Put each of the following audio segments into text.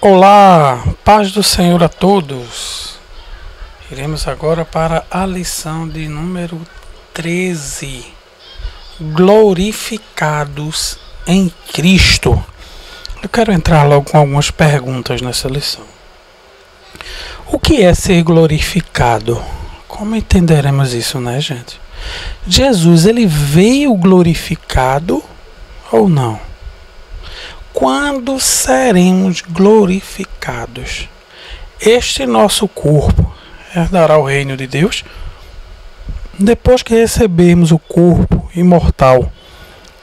Olá, paz do Senhor a todos. Iremos agora para a lição de número 13. Glorificados em Cristo. Eu quero entrar logo com algumas perguntas nessa lição. O que é ser glorificado? Como entenderemos isso, né, gente? Jesus, ele veio glorificado ou não? Quando seremos glorificados? Este nosso corpo herdará o reino de Deus? Depois que recebermos o corpo imortal,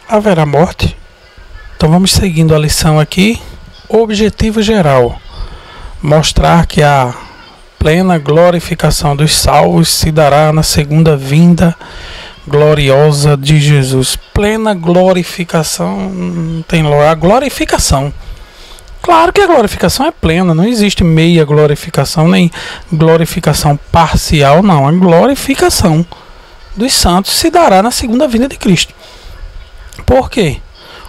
haverá morte? Então vamos seguindo a lição aqui. Objetivo geral: mostrar que a plena glorificação dos salvos se dará na segunda vinda gloriosa de Jesus. Plena glorificação, não tem a glorificação. Claro que a glorificação é plena, não existe meia glorificação, nem glorificação parcial, não. A glorificação dos santos se dará na segunda vinda de Cristo. Por quê?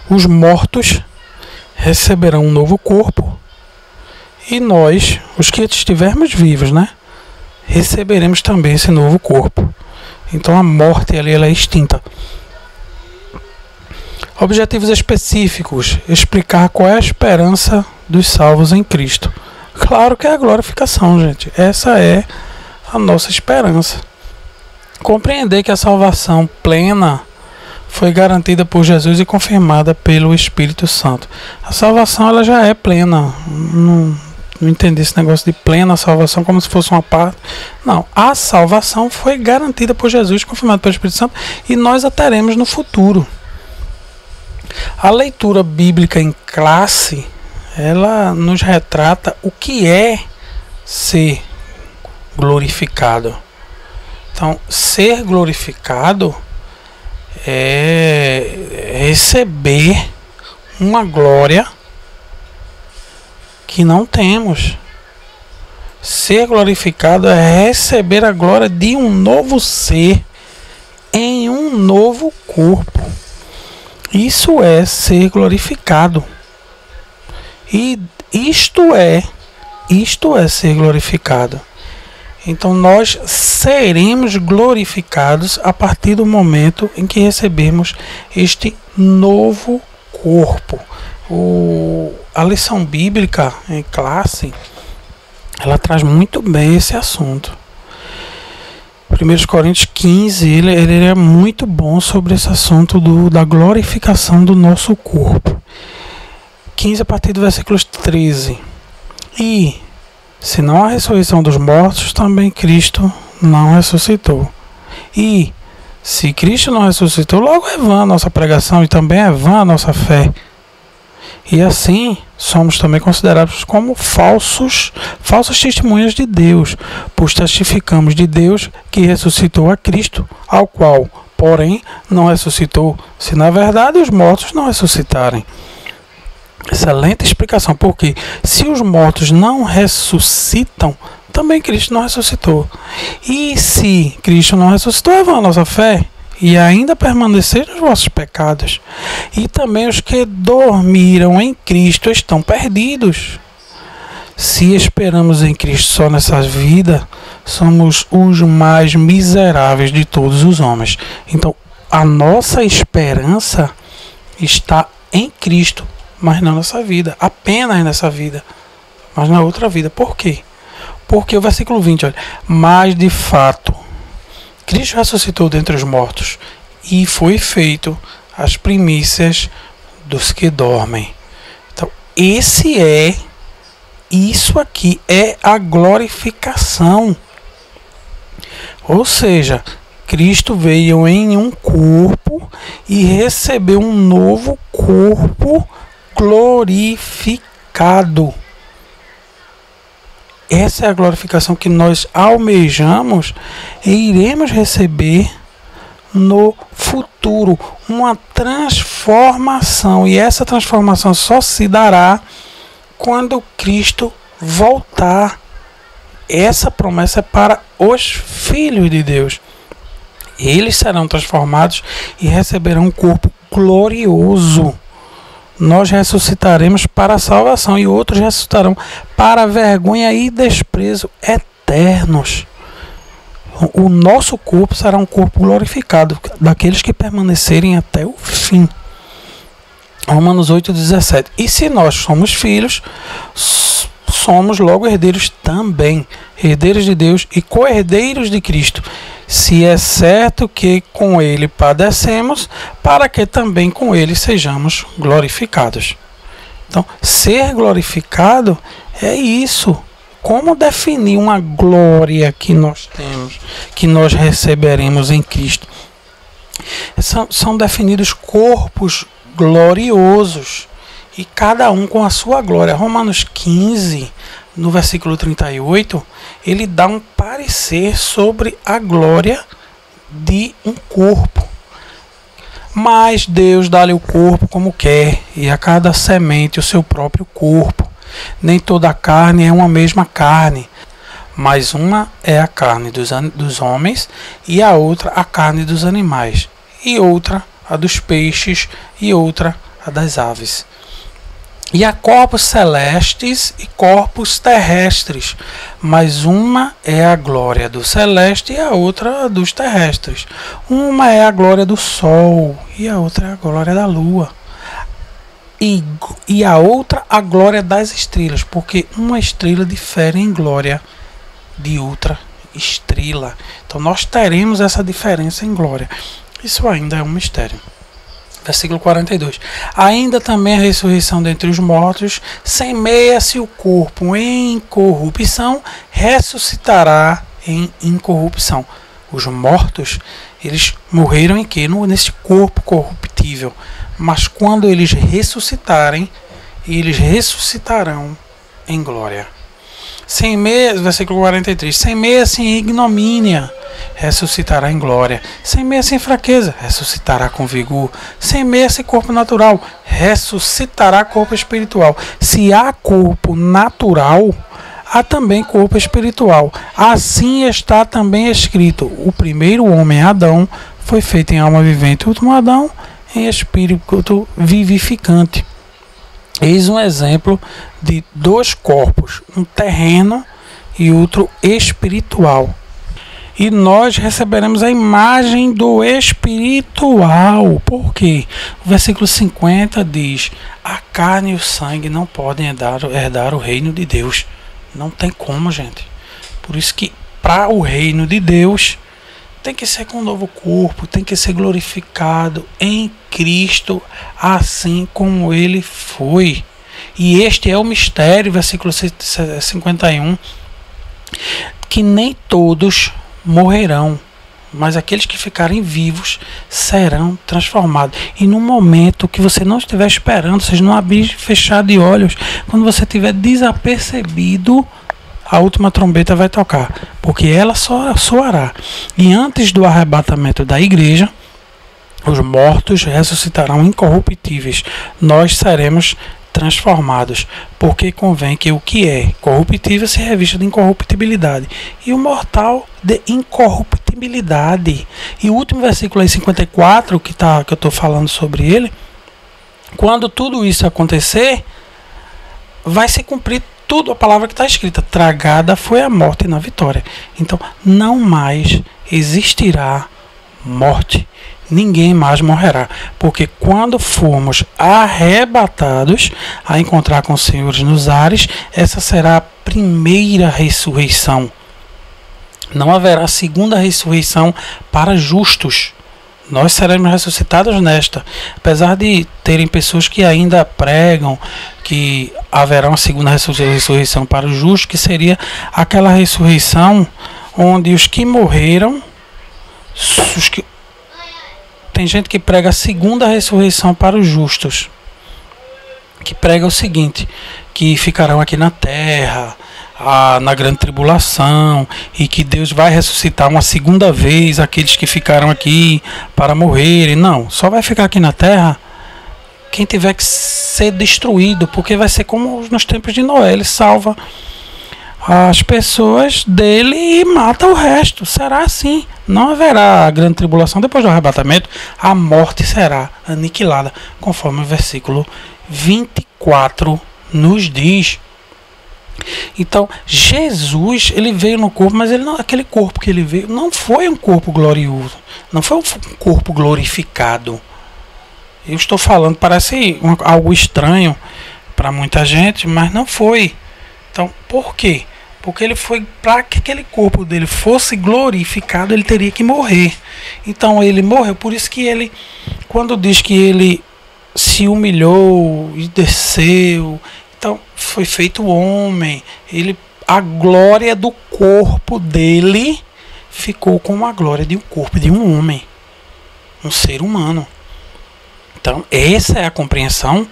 Os mortos receberão um novo corpo e nós, os que estivermos vivos, né, receberemos também esse novo corpo. Então a morte ali ela é extinta. Objetivos específicos: explicar qual é a esperança dos salvos em Cristo. Claro que é a glorificação, gente. Essa é a nossa esperança. Compreender que a salvação plena foi garantida por Jesus e confirmada pelo Espírito Santo. A salvação ela já é plena. Não entendi esse negócio de plena salvação como se fosse uma parte. Não, a salvação foi garantida por Jesus, confirmada pelo Espírito Santo, e nós a teremos no futuro. A leitura bíblica em classe, ela nos retrata o que é ser glorificado. Então, ser glorificado é receber uma glória que não temos. Ser glorificado é receber a glória de um novo ser em um novo corpo. Isso é ser glorificado. E isto é ser glorificado. Então nós seremos glorificados a partir do momento em que recebemos este novo corpo. A lição bíblica em classe, ela traz muito bem esse assunto. 1 Coríntios 15, ele é muito bom sobre esse assunto da glorificação do nosso corpo. 15 a partir do versículo 13. E, se não há ressurreição dos mortos, também Cristo não ressuscitou. E, se Cristo não ressuscitou, logo é vã a nossa pregação e também é vã a nossa fé. E assim somos também considerados como falsas testemunhas de Deus, pois testificamos de Deus que ressuscitou a Cristo, ao qual, porém, não ressuscitou, se na verdade os mortos não ressuscitarem. Excelente explicação, porque se os mortos não ressuscitam, também Cristo não ressuscitou. E se Cristo não ressuscitou, é vã a nossa fé, e ainda permanecer nos vossos pecados. E também os que dormiram em Cristo estão perdidos. Se esperamos em Cristo só nessa vida, somos os mais miseráveis de todos os homens. Então, a nossa esperança está em Cristo, mas não nessa vida, apenas nessa vida, mas na outra vida. Por quê? Porque o versículo 20, olha, mas de fato Cristo ressuscitou dentre os mortos e foi feito as primícias dos que dormem. Então, isso aqui é a glorificação. Ou seja, Cristo veio em um corpo e recebeu um novo corpo glorificado. Essa é a glorificação que nós almejamos e iremos receber no futuro. Uma transformação. E essa transformação só se dará quando Cristo voltar. Essa promessa é para os filhos de Deus. Eles serão transformados e receberão um corpo glorioso. nós ressuscitaremos para a salvação, e outros ressuscitarão para a vergonha e desprezo eternos. O nosso corpo será um corpo glorificado, daqueles que permanecerem até o fim. Romanos 8,17. E se nós somos filhos, somos logo herdeiros também, herdeiros de Deus e co-herdeiros de Cristo, se é certo que com ele padecemos, para que também com ele sejamos glorificados. Então, ser glorificado é isso. Como definir uma glória que nós temos, que nós receberemos em Cristo? São definidos corpos gloriosos, e cada um com a sua glória. Romanos 15, no versículo 38, ele dá um parecer sobre a glória de um corpo. Mas Deus dá-lhe o corpo como quer, e a cada semente o seu próprio corpo. Nem toda a carne é uma mesma carne, mas uma é a carne dos homens, e a outra a carne dos animais, e outra a dos peixes, e outra a das aves. E há corpos celestes e corpos terrestres, mas uma é a glória do celeste e a outra a dos terrestres. Uma é a glória do sol e a outra é a glória da lua. E a outra a glória das estrelas, porque uma estrela difere em glória de outra estrela. Então nós teremos essa diferença em glória. Isso ainda é um mistério. Versículo 42. Ainda também a ressurreição dentre os mortos, semeia-se o corpo em corrupção, ressuscitará em incorrupção. Os mortos, eles morreram em quê? Nesse corpo corruptível. Mas quando eles ressuscitarem, eles ressuscitarão em glória. Versículo 43. Semeia-se em ignomínia, ressuscitará em glória. Semeia-se em fraqueza, ressuscitará com vigor. Semeia-se corpo natural, ressuscitará corpo espiritual. Se há corpo natural, há também corpo espiritual. Assim está também escrito: o primeiro homem, Adão, foi feito em alma vivente, o último Adão em espírito vivificante. Eis um exemplo de dois corpos, um terreno e outro espiritual. E nós receberemos a imagem do espiritual. Por quê? O versículo 50 diz: a carne e o sangue não podem herdar o reino de Deus. Não tem como, gente. Por isso que para o reino de Deus tem que ser com um novo corpo, tem que ser glorificado em Cristo, assim como ele foi. E este é o mistério, versículo 51, que nem todos morrerão, mas aqueles que ficarem vivos serão transformados. E no momento que você não estiver esperando, ou seja, não abrir e fechar de olhos, quando você estiver desapercebido, a última trombeta vai tocar, porque ela só soará. E antes do arrebatamento da igreja, os mortos ressuscitarão incorruptíveis. Nós seremos transformados, porque convém que o que é corruptível se revista de incorruptibilidade, e o mortal de incorruptibilidade. E o último versículo aí, 54, que eu estou falando sobre ele, quando tudo isso acontecer, vai se cumprir tudo a palavra que está escrita: tragada foi a morte na vitória. Então não mais existirá morte, ninguém mais morrerá, porque quando formos arrebatados a encontrar com os senhores nos ares, essa será a primeira ressurreição. Não haverá segunda ressurreição para justos. Nós seremos ressuscitados nesta. Apesar de terem pessoas que ainda pregam que haverá uma segunda ressurreição para os justos, que seria aquela ressurreição onde os que morreram, tem gente que prega a segunda ressurreição para os justos, que prega o seguinte: que ficarão aqui na terra, na grande tribulação, e que Deus vai ressuscitar uma segunda vez aqueles que ficaram aqui para morrerem. Não, só vai ficar aqui na terra quem tiver que ser destruído, porque vai ser como nos tempos de Noé: ele salva as pessoas dele e mata o resto. Será assim. Não haverá a grande tribulação. Depois do arrebatamento, a morte será aniquilada, conforme o versículo 24 nos diz. Então, Jesus, ele veio no corpo, mas ele não, aquele corpo que ele veio não foi um corpo glorioso, não foi um corpo glorificado. Eu estou falando, parece algo estranho para muita gente, mas não foi. Então, por quê? Porque ele foi, para que aquele corpo dele fosse glorificado, ele teria que morrer. Então, ele morreu, por isso que ele, quando diz que ele se humilhou e desceu, então foi feito homem, a glória do corpo dele ficou com a glória de um corpo de um homem, um ser humano. Então essa é a compreensão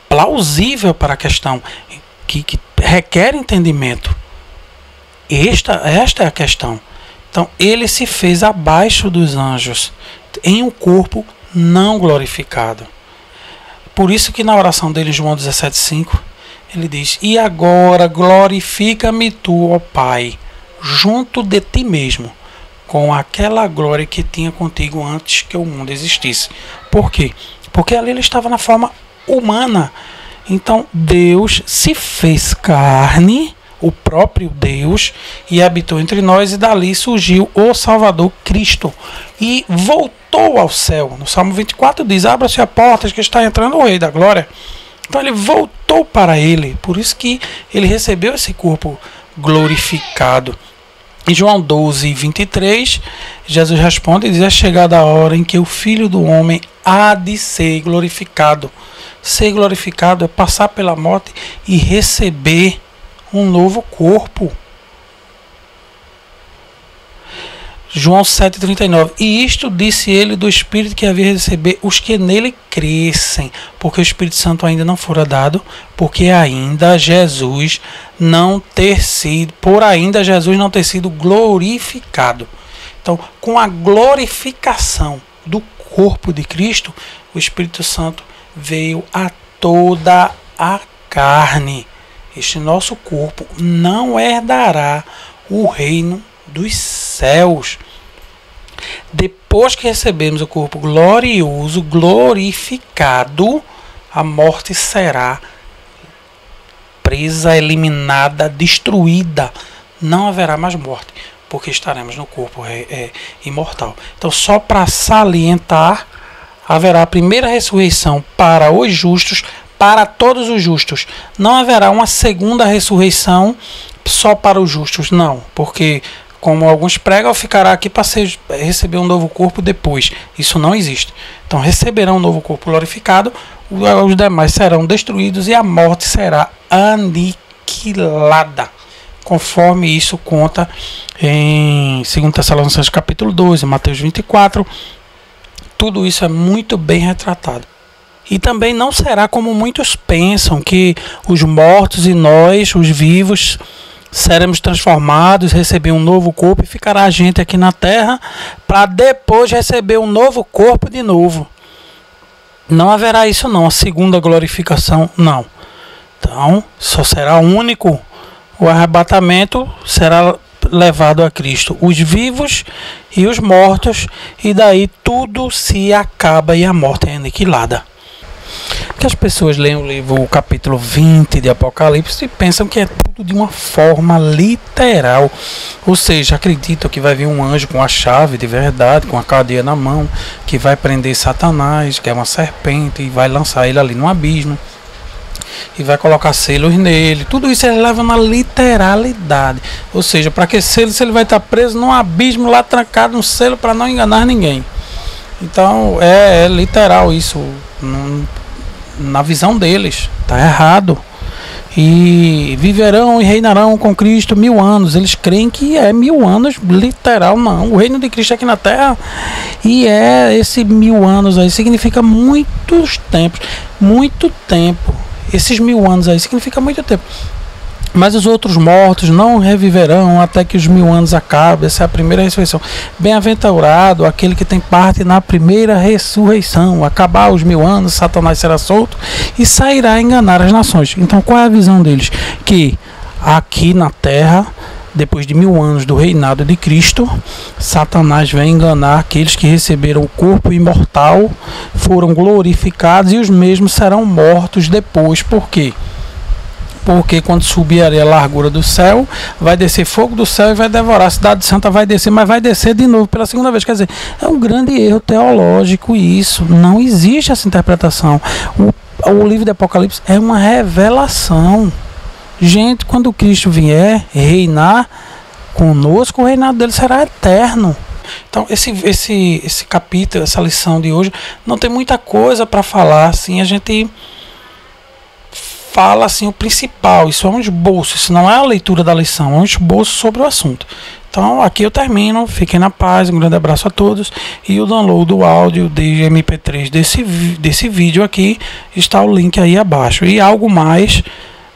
plausível para a questão que requer entendimento. Esta é a questão. Então ele se fez abaixo dos anjos em um corpo não glorificado. Por isso que na oração dele, João 17,5, ele diz: e agora glorifica-me tu, ó Pai, junto de ti mesmo, com aquela glória que tinha contigo antes que o mundo existisse. Por quê? Porque ali ele estava na forma humana. Então Deus se fez carne, o próprio Deus, e habitou entre nós, e dali surgiu o Salvador Cristo. E voltou ao céu. No Salmo 24 diz: abra-se a porta que está entrando o Rei da Glória. Então ele voltou para ele, por isso que ele recebeu esse corpo glorificado. Em João 12:23, Jesus responde e diz: é chegada a hora em que o Filho do Homem há de ser glorificado. Ser glorificado é passar pela morte e receber um novo corpo. João 7,39. E isto disse ele do Espírito que havia de receber os que nele crescem, porque o Espírito Santo ainda não fora dado, porque ainda Jesus não ter sido glorificado. Então, com a glorificação do corpo de Cristo, o Espírito Santo veio a toda a carne. Este nosso corpo não herdará o reino dos céus. Depois que recebemos o corpo glorioso, glorificado, a morte será presa, eliminada, destruída. Não haverá mais morte, porque estaremos no corpo imortal. Então, só para salientar, haverá a primeira ressurreição para os justos, para todos os justos. Não haverá uma segunda ressurreição só para os justos, não, porque, como alguns pregam, ficará aqui para receber um novo corpo depois. Isso não existe. Então receberão um novo corpo glorificado, os demais serão destruídos e a morte será aniquilada, conforme isso conta em 2 Tessalonicenses capítulo 2, em Mateus 24. Tudo isso é muito bem retratado. E também não será como muitos pensam, que os mortos e nós, os vivos, seremos transformados, receber um novo corpo e ficará a gente aqui na terra para depois receber um novo corpo de novo. Não haverá isso não, a segunda glorificação não. Então só será único, o arrebatamento será levado a Cristo, os vivos e os mortos, e daí tudo se acaba e a morte é aniquilada. Que as pessoas leem o capítulo 20 de Apocalipse e pensam que é tudo de uma forma literal, ou seja, acreditam que vai vir um anjo com a chave de verdade, com a cadeia na mão, que vai prender Satanás, que é uma serpente, e vai lançar ele ali no abismo e vai colocar selos nele. Tudo isso eles levam na literalidade, ou seja, para que selo, se ele vai estar preso num abismo lá, trancado no selo, para não enganar ninguém. Então é literal isso. Na visão deles, está errado. E viverão e reinarão com Cristo 1000 anos. Eles creem que é 1000 anos literal, não. O reino de Cristo é aqui na terra, e esse 1000 anos aí significa muitos tempos, muito tempo. Esses 1000 anos aí significa muito tempo. Mas os outros mortos não reviverão até que os 1000 anos acabem. Essa é a primeira ressurreição. Bem-aventurado aquele que tem parte na primeira ressurreição. Acabar os 1000 anos, Satanás será solto e sairá a enganar as nações. Então qual é a visão deles? Que aqui na terra depois de 1000 anos do reinado de Cristo, Satanás vem enganar aqueles que receberam o corpo imortal, foram glorificados e os mesmos serão mortos depois. Por quê? Porque quando subir a largura do céu, vai descer fogo do céu e vai devorar. A cidade santa vai descer, mas vai descer de novo pela segunda vez. Quer dizer, é um grande erro teológico isso. Não existe essa interpretação. O livro do Apocalipse é uma revelação. Gente, quando Cristo vier reinar conosco, o reinado dele será eterno. Então, esse capítulo, essa lição de hoje, não tem muita coisa para falar. Assim, a gente fala assim o principal. Isso é um esboço, isso não é a leitura da lição, é um esboço sobre o assunto. Então aqui eu termino, fiquem na paz, um grande abraço a todos, e o download do áudio de MP3 desse vídeo aqui, está o link aí abaixo, e algo mais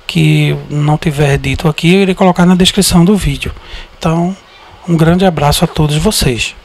que não tiver dito aqui, eu irei colocar na descrição do vídeo. Então, um grande abraço a todos vocês.